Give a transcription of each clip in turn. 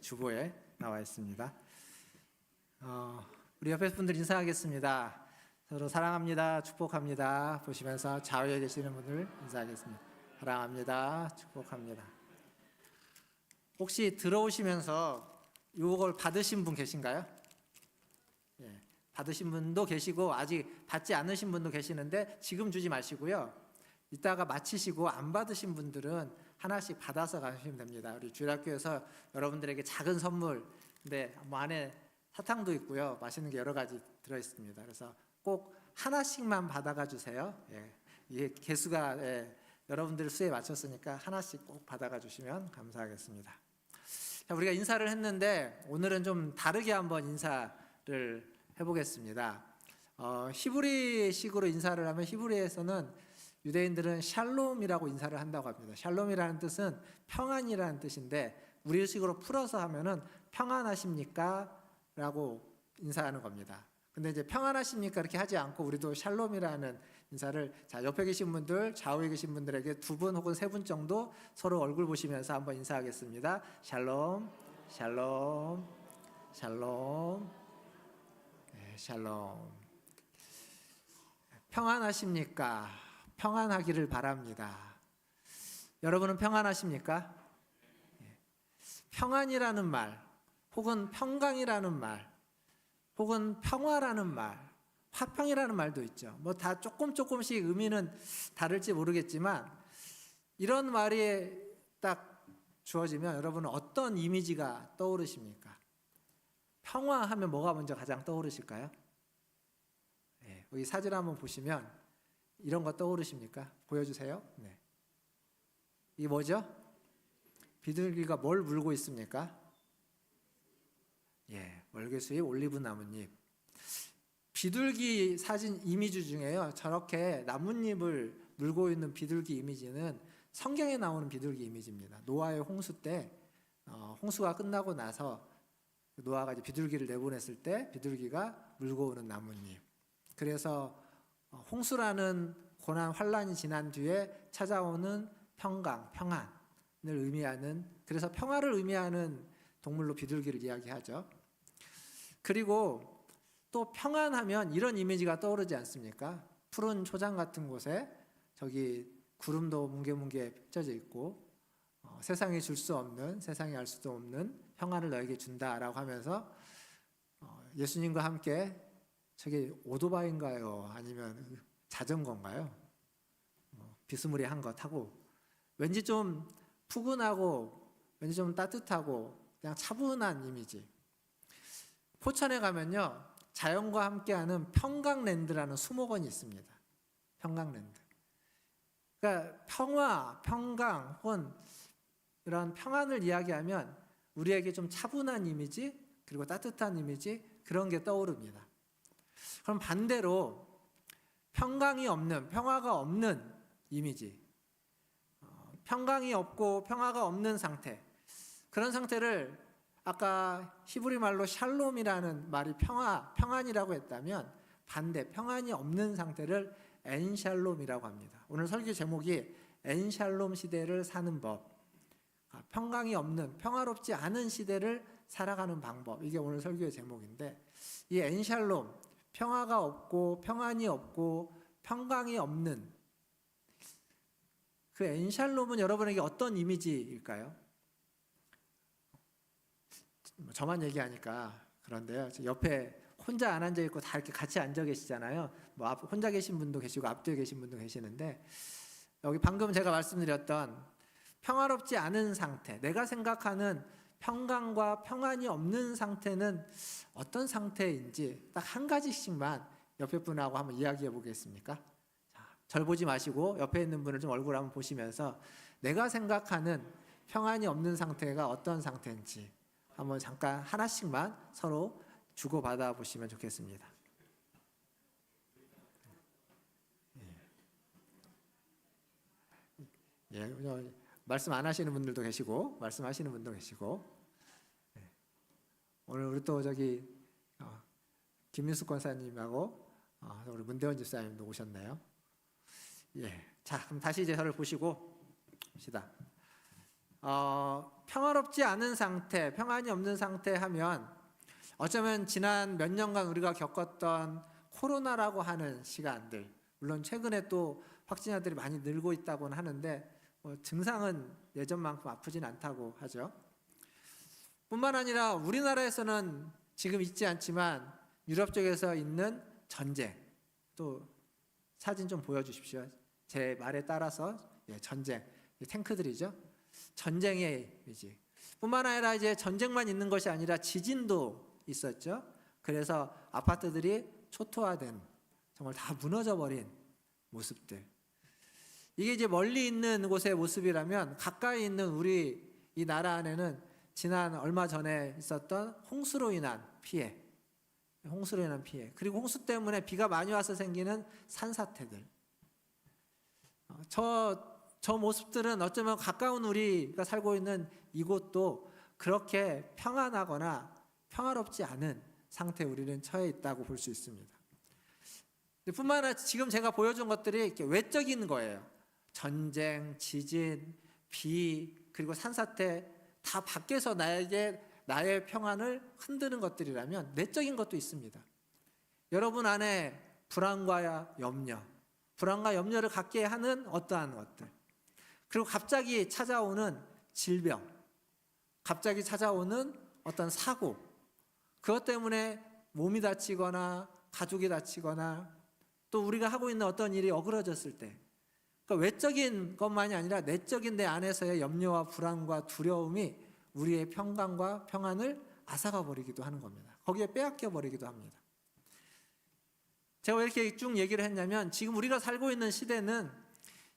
주보에 나와 있습니다. 우리 옆에 분들 인사하겠습니다. 서로 사랑합니다, 축복합니다 보시면서 좌우에 계시는 분들 인사하겠습니다. 사랑합니다, 축복합니다. 혹시 들어오시면서 이걸 받으신 분 계신가요? 예, 받으신 분도 계시고 아직 받지 않으신 분도 계시는데 지금 주지 마시고요. 이따가 마치시고 안 받으신 분들은 하나씩 받아서 가시면 됩니다. 우리 주일학교에서 여러분들에게 작은 선물, 근데 뭐 안에 사탕도 있고요, 맛있는 게 여러 가지 들어 있습니다. 그래서 꼭 하나씩만 받아가 주세요. 이게 개수가 여러분들 수에 맞췄으니까 하나씩 꼭 받아가 주시면 감사하겠습니다. 자, 우리가 인사를 했는데 오늘은 좀 다르게 한번 인사를 해보겠습니다. 히브리식으로 인사를 하면, 히브리에서는 유대인들은 샬롬이라고 인사를 한다고 합니다. 샬롬이라는 뜻은 평안이라는 뜻인데 우리식으로 풀어서 하면은 평안하십니까? 라고 인사하는 겁니다. 근데 이제 평안하십니까? 이렇게 하지 않고 우리도 샬롬이라는 인사를, 자, 옆에 계신 분들, 좌우에 계신 분들에게 두 분 혹은 세 분 정도 서로 얼굴 보시면서 한번 인사하겠습니다. 샬롬, 샬롬, 샬롬, 네, 샬롬. 평안하십니까? 평안하기를 바랍니다. 여러분은 평안하십니까? 평안이라는 말, 혹은 평강이라는 말, 혹은 평화라는 말, 화평이라는 말도 있죠. 뭐 다 조금씩 의미는 다를지 모르겠지만 이런 말이 딱 주어지면 여러분은 어떤 이미지가 떠오르십니까? 평화하면 뭐가 먼저 가장 떠오르실까요? 네, 여기 사진 한번 보시면 이런 거 떠오르십니까? 보여주세요. 네. 이게 뭐죠? 비둘기가 뭘 물고 있습니까? 월계수잎, 올리브 나뭇잎. 비둘기 사진 이미지 중에요, 저렇게 나뭇잎을 물고 있는 비둘기 이미지는 성경에 나오는 비둘기 이미지입니다. 노아의 홍수 때, 홍수가 끝나고 나서 노아가 이제 비둘기를 내보냈을 때 비둘기가 물고 오는 나뭇잎. 그래서 홍수라는 고난 환란이 지난 뒤에 찾아오는 평강, 평안을 의미하는, 그래서 평화를 의미하는 동물로 비둘기를 이야기하죠. 그리고 또 평안하면 이런 이미지가 떠오르지 않습니까? 푸른 초장 같은 곳에 저기 구름도 뭉게뭉게 펼쳐져 있고 세상이 줄 수 없는, 세상이 알 수도 없는 평안을 너에게 준다라고 하면서 예수님과 함께, 저게 오토바이인가요? 아니면 자전거인가요? 비스무리한 거 타고 왠지 좀 푸근하고 왠지 좀 따뜻하고 그냥 차분한 이미지. 포천에 가면요, 자연과 함께하는 평강랜드라는 수목원이 있습니다. 평강랜드. 그러니까 평화, 평강 혹은 이런 평안을 이야기하면 우리에게 좀 차분한 이미지, 그리고 따뜻한 이미지, 그런 게 떠오릅니다. 그럼 반대로 평강이 없는, 평화가 없는 이미지, 평강이 없고 평화가 없는 상태, 그런 상태를 아까 히브리 말로 샬롬이라는 말이 평안이라고 했다면 반대, 평안이 없는 상태를 엔샬롬이라고 합니다. 오늘 설교 제목이 엔샬롬 시대를 사는 법, 평강이 없는, 평화롭지 않은 시대를 살아가는 방법, 이게 오늘 설교의 제목인데, 이 엔샬롬, 평화가 없고 평안이 없고 평강이 없는 그 엔샬롬은 여러분에게 어떤 이미지일까요? 저만 얘기하니까 그런데요, 옆에 혼자 안 앉아 있고 다 이렇게 같이 앉아 계시잖아요. 뭐 혼자 계신 분도 계시고 앞뒤에 계신 분도 계시는데, 여기 방금 제가 말씀드렸던 평화롭지 않은 상태, 내가 생각하는 평강과 평안이 없는 상태는 어떤 상태인지 딱 한 가지씩만 옆에 분하고 한번 이야기해 보겠습니까? 자, 절 보지 마시고 옆에 있는 분을 좀 얼굴 한번 보시면서 내가 생각하는 평안이 없는 상태가 어떤 상태인지 한번 잠깐 하나씩만 서로 주고받아 보시면 좋겠습니다. 말씀 안 하시는 분들도 계시고 말씀하시는 분도 계시고, 오늘 우리 또 저기 김민숙 권사님하고 우리 문대원 집사님도 오셨네요. 자, 그럼 다시 이제 저를 보시고 봅시다. 평화롭지 않은 상태, 평안이 없는 상태 하면 어쩌면 지난 몇 년간 우리가 겪었던 코로나라고 하는 시간들, 물론 최근에 또 확진자들이 많이 늘고 있다고는 하는데 증상은 예전만큼 아프진 않다고 하죠. 뿐만 아니라 우리나라에서는 지금 있지 않지만 유럽 쪽에서 있는 전쟁, 또 사진 좀 보여주십시오. 제 말에 따라서 전쟁, 탱크들이죠. 전쟁의 의지. 뿐만 아니라 이제 전쟁만 있는 것이 아니라 지진도 있었죠. 그래서 아파트들이 초토화된, 정말 다 무너져 버린 모습들. 이게 이제 멀리 있는 곳의 모습이라면 가까이 있는 우리 이 나라 안에는 지난 얼마 전에 있었던 홍수로 인한 피해, 그리고 홍수 때문에 비가 많이 와서 생기는 산사태들. 저 모습들은 어쩌면 가까운 우리가 살고 있는 이곳도 그렇게 평안하거나 평화롭지 않은 상태에 우리는 처해 있다고 볼 수 있습니다. 뿐만 아니라 지금 제가 보여준 것들이 이렇게 외적인 거예요. 전쟁, 지진, 비, 그리고 산사태 다 밖에서 나의 평안을 흔드는 것들이라면 내적인 것도 있습니다. 여러분 안에 불안과 염려를 갖게 하는 어떠한 것들, 그리고 갑자기 찾아오는 질병, 갑자기 찾아오는 어떤 사고, 그것 때문에 몸이 다치거나 가족이 다치거나 또 우리가 하고 있는 어떤 일이 어그러졌을 때, 그러니까 외적인 것만이 아니라 내적인 내 안에서의 염려와 불안과 두려움이 우리의 평강과 평안을 앗아가 버리기도 하는 겁니다. 거기에 빼앗겨 버리기도 합니다. 제가 왜 이렇게 쭉 얘기를 했냐면 지금 우리가 살고 있는 시대는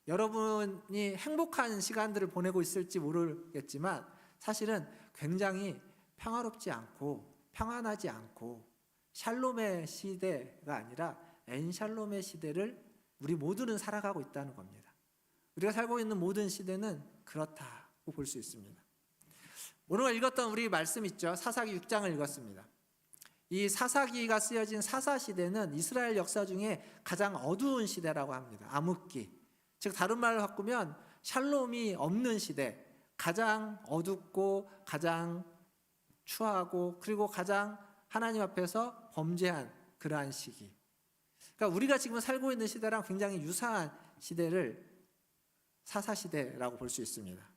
여러분이 행복한 시간들을 보내고 있을지 모르겠지만 사실은 굉장히 평화롭지 않고 평안하지 않고 샬롬의 시대가 아니라 엔샬롬의 시대를 우리 모두는 살아가고 있다는 겁니다. 우리가 살고 있는 모든 시대는 그렇다고 볼 수 있습니다. 오늘 읽었던 우리 말씀 있죠. 사사기 6장을 읽었습니다. 이 사사기가 쓰여진 사사시대는 이스라엘 역사 중에 가장 어두운 시대라고 합니다. 암흑기. 즉 다른 말로 바꾸면 샬롬이 없는 시대, 가장 어둡고 가장 추하고 그리고 가장 하나님 앞에서 범죄한 그러한 시기. 그러니까 우리가 지금 살고 있는 시대랑 굉장히 유사한 시대를 사사시대라고 볼 수 있습니다.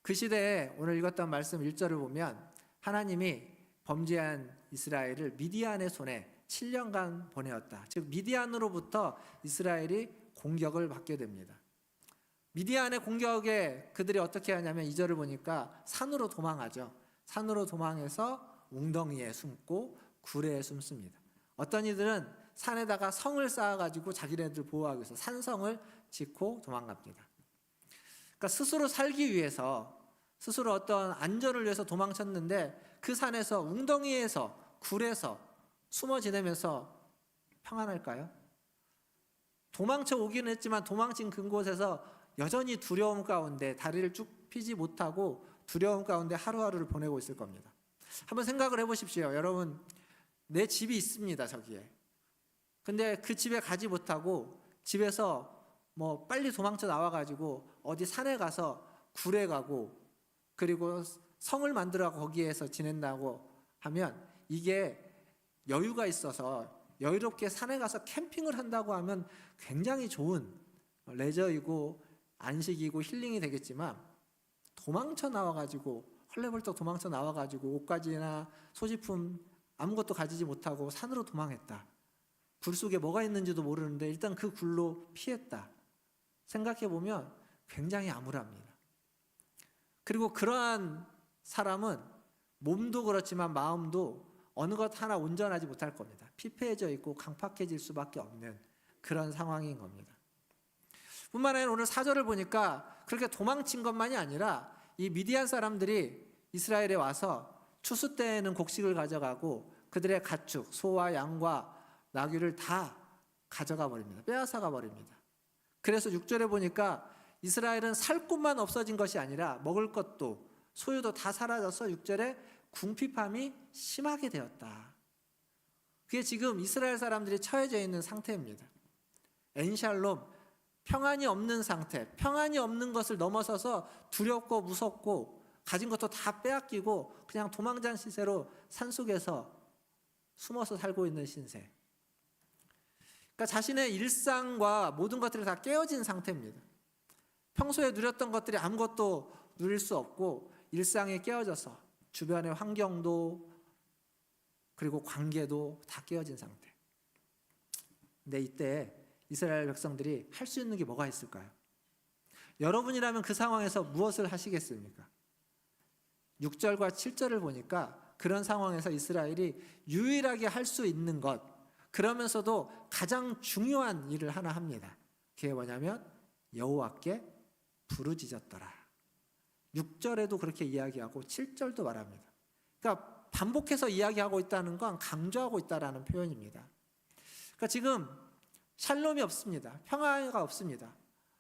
그 시대에 오늘 읽었던 말씀 1절을 보면 하나님이 범죄한 이스라엘을 미디안의 손에 7년간 보내었다. 즉 미디안으로부터 이스라엘이 공격을 받게 됩니다. 미디안의 공격에 그들이 어떻게 하냐면 2절을 보니까 산으로 도망하죠. 산으로 도망해서 웅덩이에 숨고 구레에 숨습니다. 어떤 이들은 산에다가 성을 쌓아가지고 자기네들 보호하기 위해서 산성을 짓고 도망갑니다. 그러니까 스스로 살기 위해서 스스로 어떤 안전을 위해서 도망쳤는데 그 산에서 웅덩이에서 굴에서 숨어 지내면서 평안할까요? 도망쳐 오기는 했지만 도망친 그곳에서 여전히 두려움 가운데 다리를 쭉 펴지 못하고 두려움 가운데 하루하루를 보내고 있을 겁니다. 한번 생각을 해보십시오. 여러분 내 집이 있습니다. 저기에. 근데 그 집에 가지 못하고 집에서 뭐 빨리 도망쳐 나와가지고 어디 산에 가서 굴에 가고 그리고 성을 만들어 거기에서 지낸다고 하면 이게 여유가 있어서 여유롭게 산에 가서 캠핑을 한다고 하면 굉장히 좋은 레저이고 안식이고 힐링이 되겠지만 도망쳐 나와가지고 헐레벌떡 도망쳐 나와가지고 옷가지나 소지품 아무것도 가지지 못하고 산으로 도망했다. 굴 속에 뭐가 있는지도 모르는데 일단 그 굴로 피했다. 생각해보면 굉장히 암울합니다. 그리고 그러한 사람은 몸도 그렇지만 마음도 어느 것 하나 온전하지 못할 겁니다. 피폐해져 있고 강팍해질 수밖에 없는 그런 상황인 겁니다. 뿐만 아니라 오늘 4절을 보니까 그렇게 도망친 것만이 아니라 이 미디안 사람들이 이스라엘에 와서 추수 때에는 곡식을 가져가고 그들의 가축, 소와 양과 나귀를 다 가져가 버립니다. 빼앗아가 버립니다. 그래서 6절에 보니까 이스라엘은 살 곳만 없어진 것이 아니라 먹을 것도 소유도 다 사라져서 6절에 궁핍함이 심하게 되었다. 그게 지금 이스라엘 사람들이 처해져 있는 상태입니다. 엔샬롬, 평안이 없는 상태, 평안이 없는 것을 넘어서서 두렵고 무섭고 가진 것도 다 빼앗기고 그냥 도망자는 시세로 산속에서 숨어서 살고 있는 신세. 그러니까 자신의 일상과 모든 것들이 다 깨어진 상태입니다. 평소에 누렸던 것들이 아무것도 누릴 수 없고 일상에 깨어져서 주변의 환경도 그리고 관계도 다 깨어진 상태. 근데 이때 이스라엘 백성들이 할 수 있는 게 뭐가 있을까요? 여러분이라면 그 상황에서 무엇을 하시겠습니까? 6절과 7절을 보니까 그런 상황에서 이스라엘이 유일하게 할 수 있는 것, 그러면서도 가장 중요한 일을 하나 합니다. 그게 뭐냐면 여호와께 부르짖었더라. 6절에도 그렇게 이야기하고 7절도 말합니다. 그러니까 반복해서 이야기하고 있다는 건 강조하고 있다는 표현입니다. 그러니까 지금 샬롬이 없습니다. 평화가 없습니다.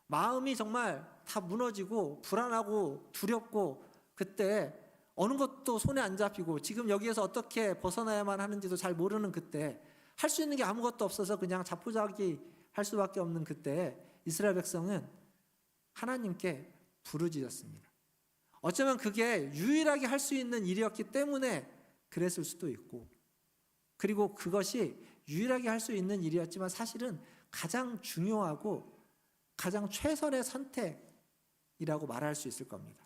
마음이 정말 다 무너지고 불안하고 두렵고 그때 어느 것도 손에 안 잡히고 지금 여기에서 어떻게 벗어나야만 하는지도 잘 모르는 그때 할 수 있는 게 아무것도 없어서 그냥 자포자기 할 수밖에 없는 그때 이스라엘 백성은 하나님께 부르짖었습니다. 어쩌면 그게 유일하게 할 수 있는 일이었기 때문에 그랬을 수도 있고, 그리고 그것이 유일하게 할 수 있는 일이었지만 사실은 가장 중요하고 가장 최선의 선택이라고 말할 수 있을 겁니다.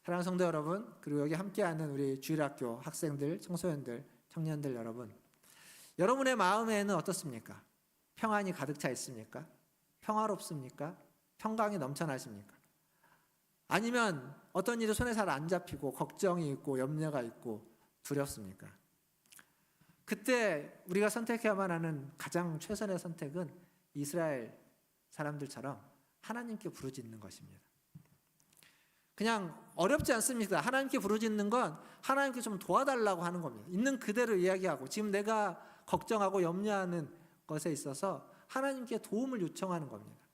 사랑하는 성도 여러분, 그리고 여기 함께하는 우리 주일학교 학생들, 청소년들, 청년들 여러분, 여러분의 마음에는 어떻습니까? 평안이 가득 차 있습니까? 평화롭습니까? 평강이 넘쳐나십니까? 아니면 어떤 일이 손에 잘 안 잡히고 걱정이 있고 염려가 있고 두렵습니까? 그때 우리가 선택해야만 하는 가장 최선의 선택은 이스라엘 사람들처럼 하나님께 부르짖는 것입니다. 그냥 어렵지 않습니다. 하나님께 부르짖는 건 하나님께 좀 도와달라고 하는 겁니다. 있는 그대로 이야기하고 지금 내가 걱정하고 염려하는 것에 있어서 하나님께 도움을 요청하는 겁니다.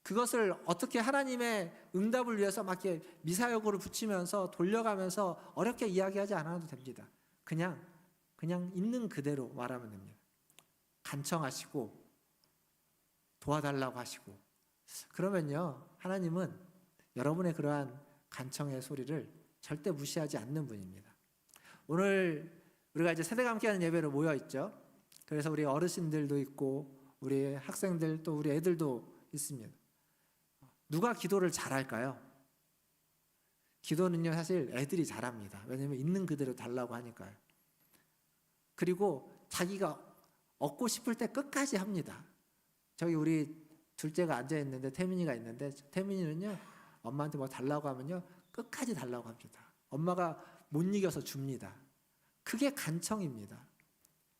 그것을 어떻게 하나님의 응답을 위해서 막 이렇게 미사여구를 붙이면서 돌려가면서 어렵게 이야기하지 않아도 됩니다. 그냥 있는 그대로 말하면 됩니다. 간청하시고 도와달라고 하시고, 그러면요 하나님은 여러분의 그러한 간청의 소리를 절대 무시하지 않는 분입니다. 오늘 우리가 이제 세대가 함께하는 예배로 모여 있죠. 그래서 우리 어르신들도 있고 우리 학생들 또 우리 애들도 있습니다. 누가 기도를 잘할까요? 기도는요 사실 애들이 잘합니다. 왜냐하면 있는 그대로 달라고 하니까요. 그리고 자기가 얻고 싶을 때 끝까지 합니다. 저기 우리 둘째가 앉아있는데 태민이가 있는데, 태민이는요 엄마한테 뭐 달라고 하면요 끝까지 달라고 합니다. 엄마가 못 이겨서 줍니다. 그게 간청입니다.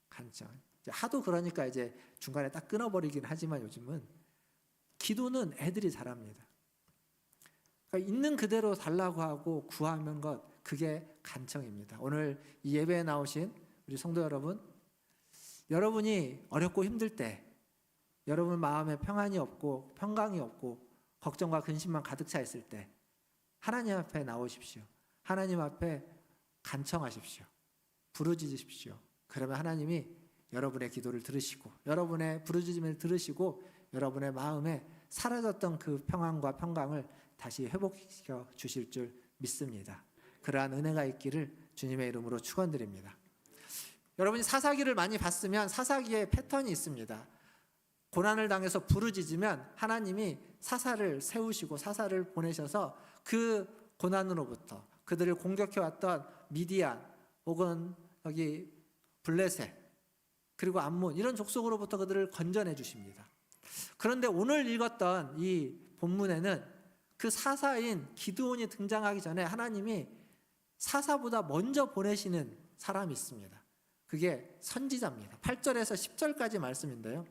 간청. 하도 그러니까 이제 중간에 딱 끊어버리긴 하지만 요즘은 기도는 애들이 잘합니다. 그러니까 있는 그대로 달라고 하고 구하는 것, 그게 간청입니다. 오늘 이 예배에 나오신 우리 성도 여러분, 여러분이 어렵고 힘들 때, 여러분 마음에 평안이 없고 평강이 없고 걱정과 근심만 가득 차 있을 때 하나님 앞에 나오십시오. 하나님 앞에 간청하십시오. 부르짖으십시오. 그러면 하나님이 여러분의 기도를 들으시고 여러분의 부르짖음을 들으시고 여러분의 마음에 사라졌던 그 평안과 평강을 다시 회복시켜 주실 줄 믿습니다. 그러한 은혜가 있기를 주님의 이름으로 축원드립니다. 여러분이 사사기를 많이 봤으면 사사기의 패턴이 있습니다. 고난을 당해서 부르짖으면 하나님이 사사를 세우시고 사사를 보내셔서 그 고난으로부터 그들을 공격해왔던 미디안 혹은 여기 블레셋 그리고 암몬 이런 족속으로부터 그들을 건져내 주십니다. 그런데 오늘 읽었던 이 본문에는 그 사사인 기드온이 등장하기 전에 하나님이 사사보다 먼저 보내시는 사람이 있습니다. 그게 선지자입니다. 8절에서 10절까지 말씀인데요,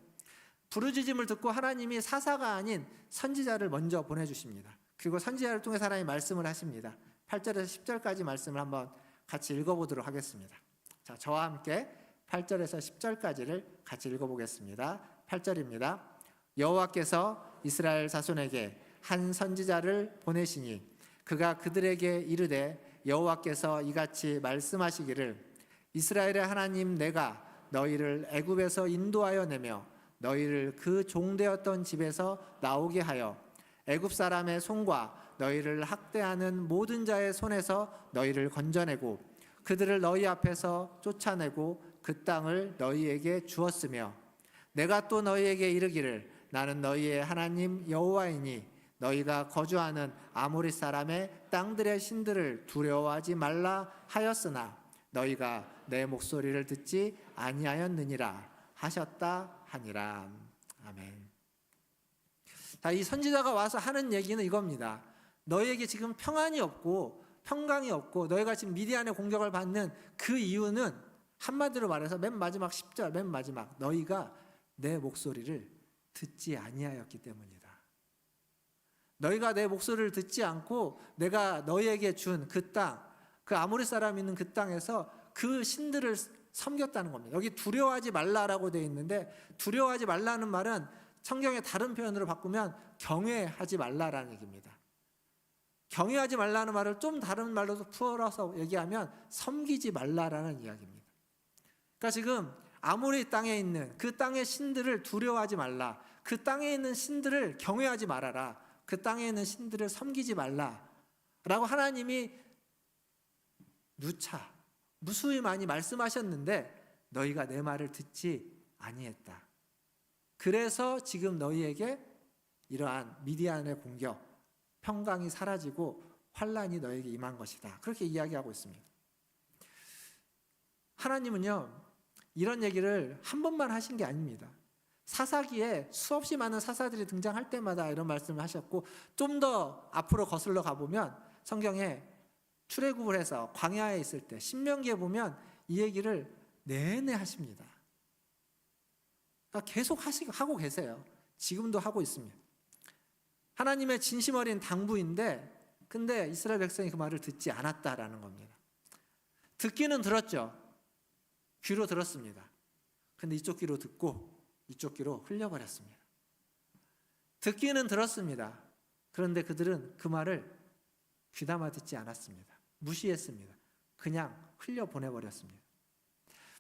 부르짖음을 듣고 하나님이 사사가 아닌 선지자를 먼저 보내주십니다. 그리고 선지자를 통해 하나님이 말씀을 하십니다. 8절에서 10절까지 말씀을 한번 같이 읽어보도록 하겠습니다. 자, 저와 함께 8절에서 10절까지를 같이 읽어보겠습니다. 8절입니다. 여호와께서 이스라엘 자손에게 한 선지자를 보내시니 그가 그들에게 이르되 여호와께서 이같이 말씀하시기를 이스라엘의 하나님 내가 너희를 애굽에서 인도하여 내며 너희를 그 종되었던 집에서 나오게 하여 애굽 사람의 손과 너희를 학대하는 모든 자의 손에서 너희를 건져내고 그들을 너희 앞에서 쫓아내고 그 땅을 너희에게 주었으며 내가 또 너희에게 이르기를 나는 너희의 하나님 여호와이니 너희가 거주하는 아모리 사람의 땅들의 신들을 두려워하지 말라 하였으나 너희가 내 목소리를 듣지 아니하였느니라 하셨다 하니라. 아멘. 자, 이 선지자가 와서 하는 얘기는 이겁니다. 너희에게 지금 평안이 없고 평강이 없고 너희가 지금 미디안의 공격을 받는 그 이유는 한마디로 말해서 맨 마지막 10절 맨 마지막 너희가 내 목소리를 듣지 아니하였기 때문이다. 너희가 내 목소리를 듣지 않고 내가 너희에게 준 그 땅, 그 아모리 사람이 있는 그 땅에서 그 신들을 섬겼다는 겁니다. 여기 두려워하지 말라라고 되어 있는데 두려워하지 말라는 말은 성경의 다른 표현으로 바꾸면 경외하지 말라라는 얘기입니다. 경외하지 말라는 말을 좀 다른 말로 풀어서 얘기하면 섬기지 말라라는 이야기입니다. 그러니까 지금 아모리 땅에 있는 그 땅의 신들을 두려워하지 말라. 그 땅에 있는 신들을 경외하지 말아라. 그 땅에 있는 신들을 섬기지 말라. 라고 하나님이 누차 무수히 많이 말씀하셨는데 너희가 내 말을 듣지 아니했다. 그래서 지금 너희에게 이러한 미디안의 공격, 평강이 사라지고 환란이 너에게 임한 것이다. 그렇게 이야기하고 있습니다. 하나님은요, 이런 얘기를 한 번만 하신 게 아닙니다. 사사기에 수없이 많은 사사들이 등장할 때마다 이런 말씀을 하셨고 좀 더 앞으로 거슬러 가보면 성경에 출애굽을 해서 광야에 있을 때 신명기에 보면 이 얘기를 내내 하십니다. 그러니까 계속 하고 계세요. 지금도 하고 있습니다. 하나님의 진심 어린 당부인데 근데 이스라엘 백성이 그 말을 듣지 않았다라는 겁니다. 듣기는 들었죠. 귀로 들었습니다. 근데 이쪽 귀로 듣고 이쪽 귀로 흘려버렸습니다. 듣기는 들었습니다. 그런데 그들은 그 말을 귀담아 듣지 않았습니다. 무시했습니다. 그냥 흘려보내버렸습니다.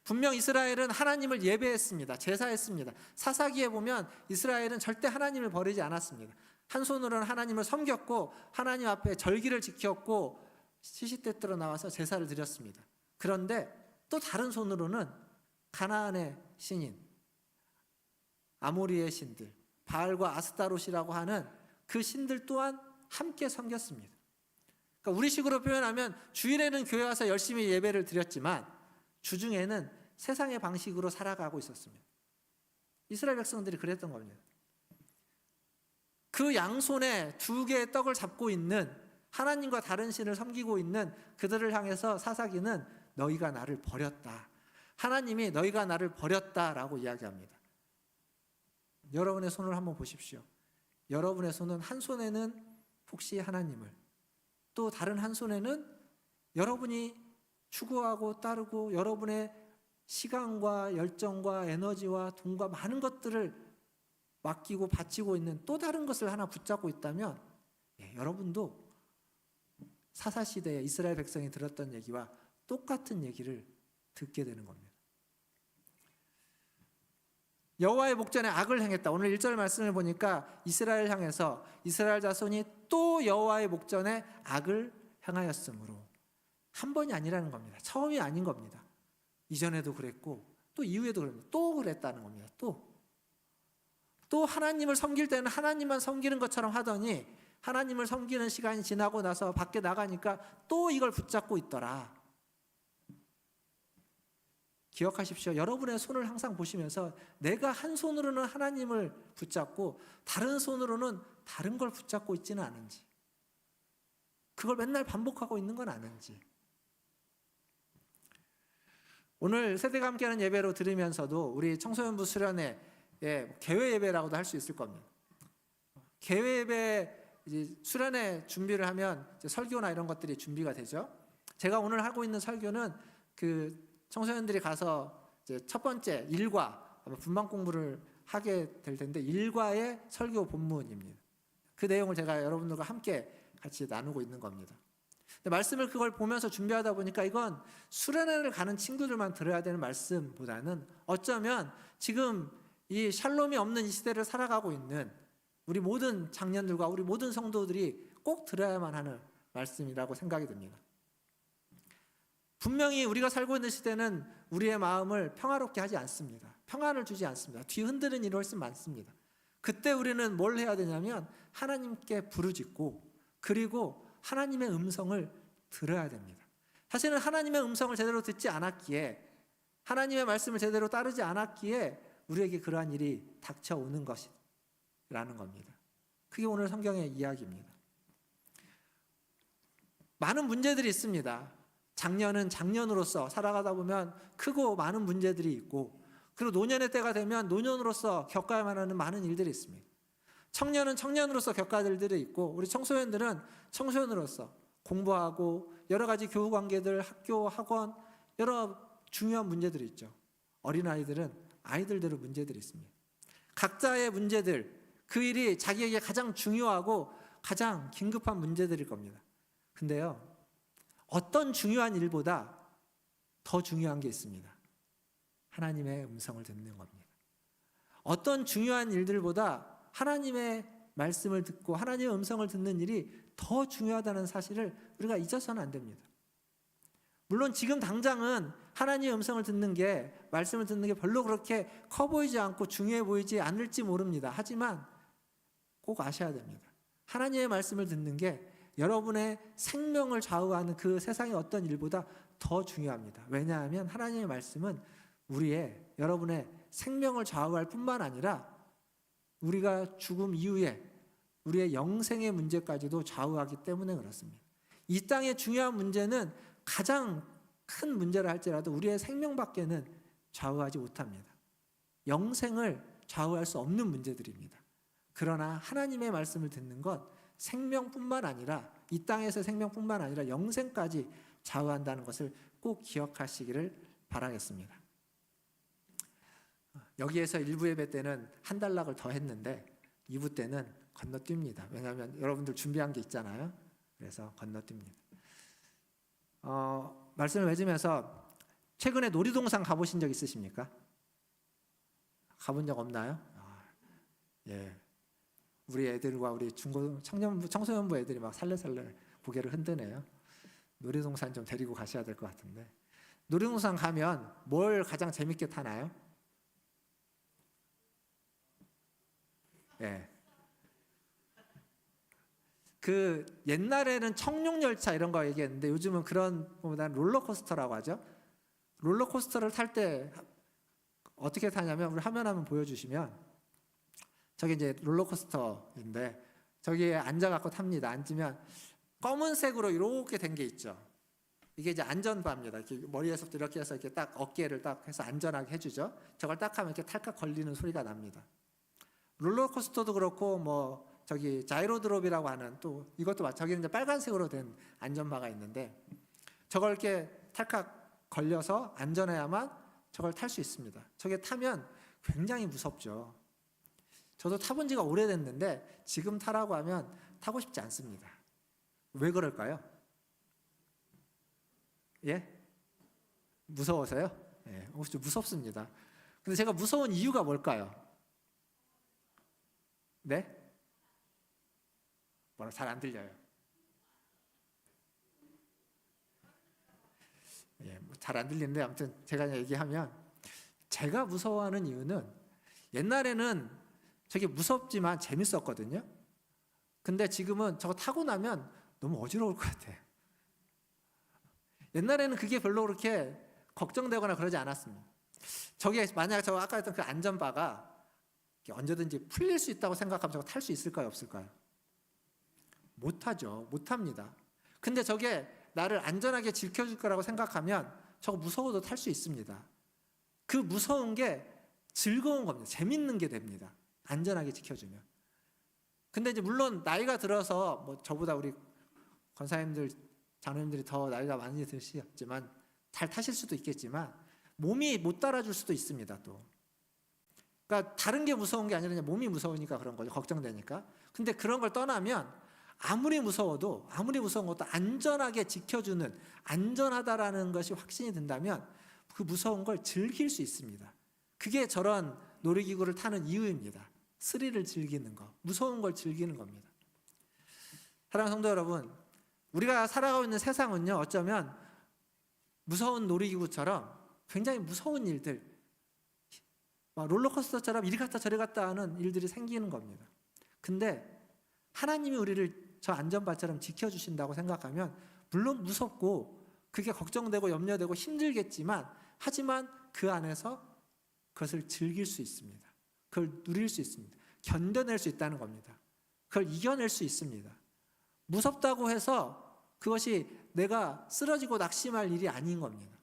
분명 이스라엘은 하나님을 예배했습니다. 제사했습니다. 사사기에 보면 이스라엘은 절대 하나님을 버리지 않았습니다. 한 손으로는 하나님을 섬겼고 하나님 앞에 절기를 지켰고 시시때때로 나와서 제사를 드렸습니다. 그런데 또 다른 손으로는 가나안의 신인 아모리의 신들 바알과 아스타롯이라고 하는 그 신들 또한 함께 섬겼습니다. 그러니까 우리식으로 표현하면 주일에는 교회 와서 열심히 예배를 드렸지만 주중에는 세상의 방식으로 살아가고 있었습니다. 이스라엘 백성들이 그랬던 겁니다. 그 양손에 두 개의 떡을 잡고 있는 하나님과 다른 신을 섬기고 있는 그들을 향해서 사사기는 너희가 나를 버렸다. 하나님이 너희가 나를 버렸다라고 이야기합니다. 여러분의 손을 한번 보십시오. 여러분의 손은 한 손에는 혹시 하나님을 또 다른 한 손에는 여러분이 추구하고 따르고 여러분의 시간과 열정과 에너지와 돈과 많은 것들을 맡기고 바치고 있는 또 다른 것을 하나 붙잡고 있다면 여러분도 사사시대에 이스라엘 백성이 들었던 얘기와 똑같은 얘기를 듣게 되는 겁니다. 여호와의 목전에 악을 행했다. 오늘 1절 말씀을 보니까 이스라엘 향해서 이스라엘 자손이 또 여호와의 목전에 악을 행하였으므로 한 번이 아니라는 겁니다. 처음이 아닌 겁니다. 이전에도 그랬고 또 이후에도 그랬고 또 그랬다는 겁니다. 또 하나님을 섬길 때는 하나님만 섬기는 것처럼 하더니 하나님을 섬기는 시간이 지나고 나서 밖에 나가니까 또 이걸 붙잡고 있더라. 기억하십시오. 여러분의 손을 항상 보시면서 내가 한 손으로는 하나님을 붙잡고 다른 손으로는 다른 걸 붙잡고 있지는 않은지, 그걸 맨날 반복하고 있는 건 아닌지. 오늘 세대가 함께하는 예배로 들으면서도 우리 청소년부 수련회 개회 예배라고도 할 수 있을 겁니다. 개회 예배 이제 수련회 준비를 하면 이제 설교나 이런 것들이 준비가 되죠. 제가 오늘 하고 있는 설교는 그 청소년들이 가서 이제 첫 번째 1과 분방 공부를 하게 될 텐데 1과의 설교 본문입니다. 그 내용을 제가 여러분들과 함께 같이 나누고 있는 겁니다. 근데 말씀을 그걸 보면서 준비하다 보니까 이건 수련회를 가는 친구들만 들어야 되는 말씀보다는 어쩌면 지금 이 샬롬이 없는 이 시대를 살아가고 있는 우리 모든 장년들과 우리 모든 성도들이 꼭 들어야만 하는 말씀이라고 생각이 듭니다. 분명히 우리가 살고 있는 시대는 우리의 마음을 평화롭게 하지 않습니다. 평안을 주지 않습니다. 뒤흔드는 일이 훨씬 많습니다. 그때 우리는 뭘 해야 되냐면 하나님께 부르짖고 그리고 하나님의 음성을 들어야 됩니다. 사실은 하나님의 음성을 제대로 듣지 않았기에, 하나님의 말씀을 제대로 따르지 않았기에 우리에게 그러한 일이 닥쳐오는 것이라는 겁니다. 그게 오늘 성경의 이야기입니다. 많은 문제들이 있습니다. 장년은 장년으로서 살아가다 보면 크고 많은 문제들이 있고, 그리고 노년의 때가 되면 노년으로서 겪어야만 하는 많은 일들이 있습니다. 청년은 청년으로서 겪어야 될 일들이 있고, 우리 청소년들은 청소년으로서 공부하고 여러 가지 교우 관계들, 학교, 학원, 여러 중요한 문제들이 있죠. 어린아이들은 아이들대로 문제들이 있습니다. 각자의 문제들, 그 일이 자기에게 가장 중요하고 가장 긴급한 문제들일 겁니다. 근데요, 어떤 중요한 일보다 더 중요한 게 있습니다. 하나님의 음성을 듣는 겁니다. 어떤 중요한 일들보다 하나님의 말씀을 듣고 하나님의 음성을 듣는 일이 더 중요하다는 사실을 우리가 잊어서는 안 됩니다. 물론 지금 당장은 하나님의 음성을 듣는 게, 말씀을 듣는 게 별로 그렇게 커 보이지 않고 중요해 보이지 않을지 모릅니다. 하지만 꼭 아셔야 됩니다. 하나님의 말씀을 듣는 게 여러분의 생명을 좌우하는 그 세상의 어떤 일보다 더 중요합니다. 왜냐하면 하나님의 말씀은 여러분의 생명을 좌우할 뿐만 아니라 우리가 죽음 이후에 우리의 영생의 문제까지도 좌우하기 때문에 그렇습니다. 이 땅의 중요한 문제는 가장 큰 문제라 할지라도 우리의 생명밖에는 좌우하지 못합니다. 영생을 좌우할 수 없는 문제들입니다. 그러나 하나님의 말씀을 듣는 것, 생명뿐만 아니라 이 땅에서 생명뿐만 아니라 영생까지 좌우한다는 것을 꼭 기억하시기를 바라겠습니다. 여기에서 1부 예배 때는 한 단락을 더 했는데 2부 때는 건너뜁니다. 왜냐하면 여러분들 준비한 게 있잖아요. 그래서 건너뜁니다. 말씀을 맺으면서 최근에 놀이동산 가보신 적 있으십니까? 가본 적 없나요? 예. 우리 애들과 우리 청소년부 애들이 막 살래살래 고개를 흔드네요. 놀이동산 좀 데리고 가셔야 될 것 같은데. 놀이동산 가면 뭘 가장 재밌게 타나요? 예. 그 옛날에는 청룡열차 이런 거 얘기했는데 요즘은 그런 것보다는 롤러코스터라고 하죠. 롤러코스터를 탈 때 어떻게 타냐면, 우리 화면 한번 보여주시면, 저기 이제 롤러코스터인데 저기에 앉아갖고 탑니다. 앉으면 검은색으로 이렇게 된 게 있죠. 이게 이제 안전바입니다. 이렇게 머리에서부터 이렇게 해서 이렇게 딱 어깨를 딱 해서 안전하게 해주죠. 저걸 딱 하면 이렇게 탈칵 걸리는 소리가 납니다. 롤러코스터도 그렇고 뭐 저기 자이로드롭이라고 하는, 또 이것도 저기는 이제 빨간색으로 된 안전바가 있는데 저걸 이렇게 탈칵 걸려서 안전해야만 저걸 탈 수 있습니다. 저게 타면 굉장히 무섭죠. 저도 타본 지가 오래됐는데 지금 타라고 하면 타고 싶지 않습니다. 왜 그럴까요? 예? 무서워서요? 예, 좀 무섭습니다. 근데 제가 무서운 이유가 뭘까요? 네? 뭐라 잘 안 들려요. 예, 잘 안 들리는데 아무튼 제가 얘기하면, 제가 무서워하는 이유는 옛날에는 저게 무섭지만 재밌었거든요. 근데 지금은 저거 타고 나면 너무 어지러울 것 같아요. 옛날에는 그게 별로 그렇게 걱정되거나 그러지 않았습니다. 저게 만약 저 아까 했던 그 안전바가 언제든지 풀릴 수 있다고 생각하면 저거 탈 수 있을까요, 없을까요? 못하죠. 못합니다. 근데 저게 나를 안전하게 지켜줄 거라고 생각하면 저거 무서워도 탈 수 있습니다. 그 무서운 게 즐거운 겁니다. 재밌는 게 됩니다. 안전하게 지켜주면. 근데 이제 물론 나이가 들어서 뭐 저보다 우리 권사님들, 장로님들이 더 나이가 많이 드시지만 잘 타실 수도 있겠지만 몸이 못 따라줄 수도 있습니다. 또. 그러니까 다른 게 무서운 게 아니라 그냥 몸이 무서우니까 그런 거죠. 걱정되니까. 근데 그런 걸 떠나면 아무리 무서운 것도 안전하게 지켜주는, 안전하다라는 것이 확신이 든다면 그 무서운 걸 즐길 수 있습니다. 그게 저런 놀이기구를 타는 이유입니다. 스릴을 즐기는 거, 무서운 걸 즐기는 겁니다. 사랑하는 성도 여러분, 우리가 살아가고 있는 세상은요, 어쩌면 무서운 놀이기구처럼 굉장히 무서운 일들, 막 롤러코스터처럼 이리 갔다 저리 갔다 하는 일들이 생기는 겁니다. 근데 하나님이 우리를 저 안전바처럼 지켜주신다고 생각하면 물론 무섭고 그게 걱정되고 염려되고 힘들겠지만, 하지만 그 안에서 그것을 즐길 수 있습니다. 그걸 누릴 수 있습니다. 견뎌낼 수 있다는 겁니다. 그걸 이겨낼 수 있습니다. 무섭다고 해서 그것이 내가 쓰러지고 낙심할 일이 아닌 겁니다.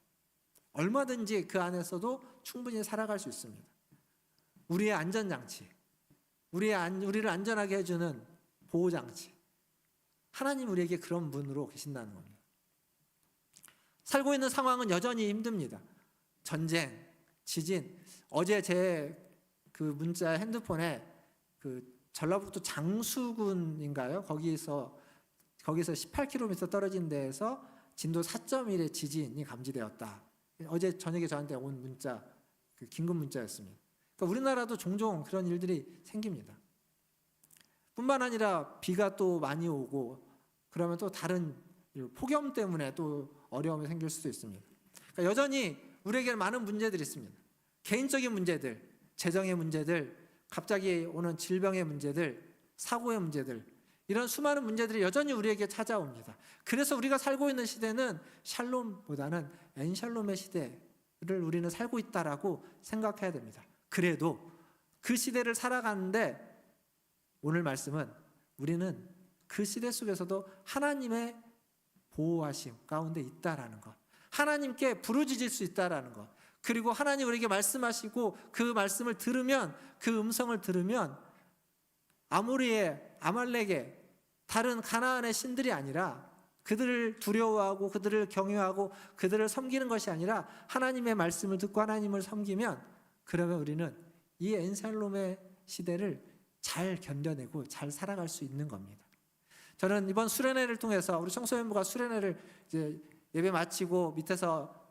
얼마든지 그 안에서도 충분히 살아갈 수 있습니다. 우리의 안전장치, 우리를 안전하게 해주는 보호장치, 하나님 우리에게 그런 분으로 계신다는 겁니다. 살고 있는 상황은 여전히 힘듭니다. 전쟁, 지진. 어제 제 그 문자 핸드폰에 그 전라북도 장수군인가요? 거기서 18km 떨어진 데에서 진도 4.1의 지진이 감지되었다. 어제 저녁에 저한테 온 문자, 그 긴급 문자였습니다. 그러니까 우리나라도 종종 그런 일들이 생깁니다. 뿐만 아니라 비가 또 많이 오고 그러면 또 다른 폭염 때문에 또 어려움이 생길 수도 있습니다. 그러니까 여전히 우리에게는 많은 문제들이 있습니다. 개인적인 문제들, 재정의 문제들, 갑자기 오는 질병의 문제들, 사고의 문제들, 이런 수많은 문제들이 여전히 우리에게 찾아옵니다. 그래서 우리가 살고 있는 시대는 샬롬보다는 엔샬롬의 시대를 우리는 살고 있다라고 생각해야 됩니다. 그래도 그 시대를 살아가는데 오늘 말씀은 우리는 그 시대 속에서도 하나님의 보호하심 가운데 있다라는 것, 하나님께 부르짖을 수 있다라는 것, 그리고 하나님 우리에게 말씀하시고 그 말씀을 들으면, 그 음성을 들으면 아모리의, 아말렉의, 다른 가나안의 신들이 아니라 그들을 두려워하고 그들을 경외하고 그들을 섬기는 것이 아니라 하나님의 말씀을 듣고 하나님을 섬기면, 그러면 우리는 이 엔살롬의 시대를 잘 견뎌내고 잘 살아갈 수 있는 겁니다. 저는 이번 수련회를 통해서 우리 청소년부가 수련회를 이제 예배 마치고 밑에서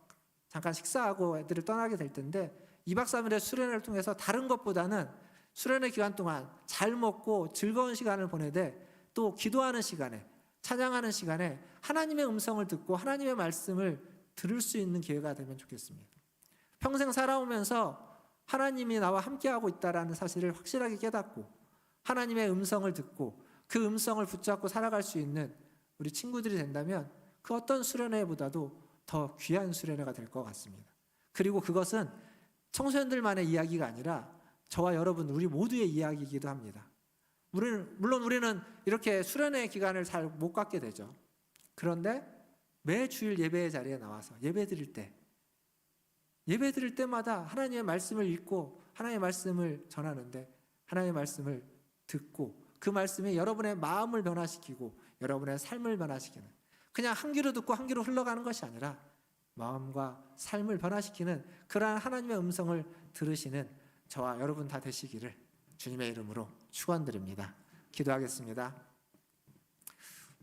잠깐 식사하고 애들을 떠나게 될 텐데, 2박 3일의 수련회를 통해서 다른 것보다는 수련회 기간 동안 잘 먹고 즐거운 시간을 보내되 또 기도하는 시간에, 찬양하는 시간에 하나님의 음성을 듣고 하나님의 말씀을 들을 수 있는 기회가 되면 좋겠습니다. 평생 살아오면서 하나님이 나와 함께하고 있다는 사실을 확실하게 깨닫고 하나님의 음성을 듣고 그 음성을 붙잡고 살아갈 수 있는 우리 친구들이 된다면 그 어떤 수련회보다도 더 귀한 수련회가 될 것 같습니다. 그리고 그것은 청소년들만의 이야기가 아니라 저와 여러분 우리 모두의 이야기이기도 합니다. 물론 우리는 이렇게 수련회 기간을 잘 못 갖게 되죠. 그런데 매 주일 예배의 자리에 나와서 예배 드릴 때마다 하나님의 말씀을 읽고 하나님의 말씀을 전하는데, 하나님의 말씀을 듣고 그 말씀이 여러분의 마음을 변화시키고 여러분의 삶을 변화시키는, 그냥 한 귀로 듣고 한 귀로 흘러가는 것이 아니라 마음과 삶을 변화시키는 그러한 하나님의 음성을 들으시는 저와 여러분 다 되시기를 주님의 이름으로 축원드립니다. 기도하겠습니다.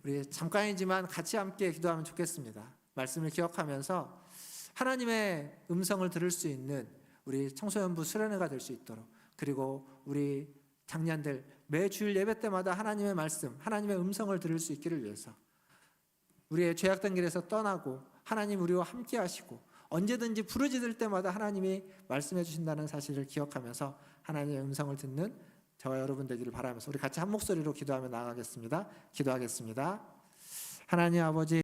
우리 잠깐이지만 같이 함께 기도하면 좋겠습니다. 말씀을 기억하면서 하나님의 음성을 들을 수 있는 우리 청소년부 수련회가 될 수 있도록, 그리고 우리 장년들 매 주일 예배 때마다 하나님의 말씀, 하나님의 음성을 들을 수 있기를 위해서 우리의 죄악된 길에서 떠나고 하나님 우리와 함께 하시고 언제든지 부르짖을 때마다 하나님이 말씀해 주신다는 사실을 기억하면서 하나님의 음성을 듣는 저와 여러분 되기를 바라면서 우리 같이 한 목소리로 기도하며 나아가겠습니다. 기도하겠습니다. 하나님 아버지,